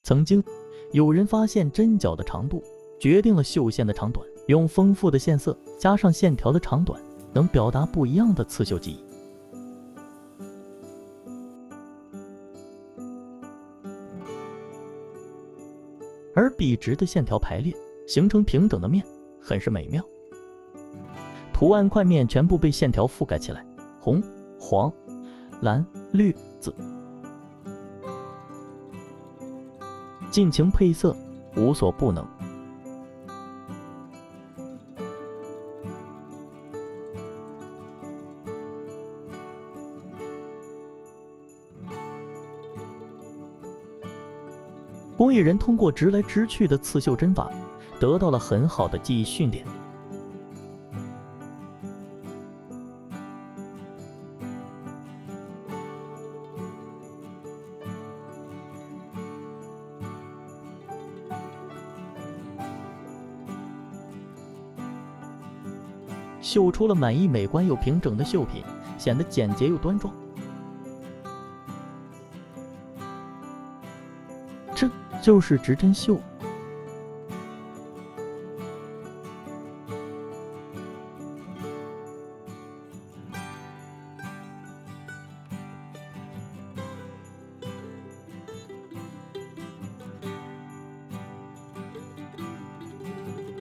曾经有人发现针脚的长度决定了绣线的长短，用丰富的线色加上线条的长短，能表达不一样的刺绣技艺。而笔直的线条排列形成平整的面，很是美妙。图案块面全部被线条覆盖起来，红、黄、蓝、绿、紫，尽情配色，无所不能。工艺人通过直来直去的刺绣针法，得到了很好的技艺训练。绣出了满意、美观又平整的绣品，显得简洁又端庄。这就是直针绣。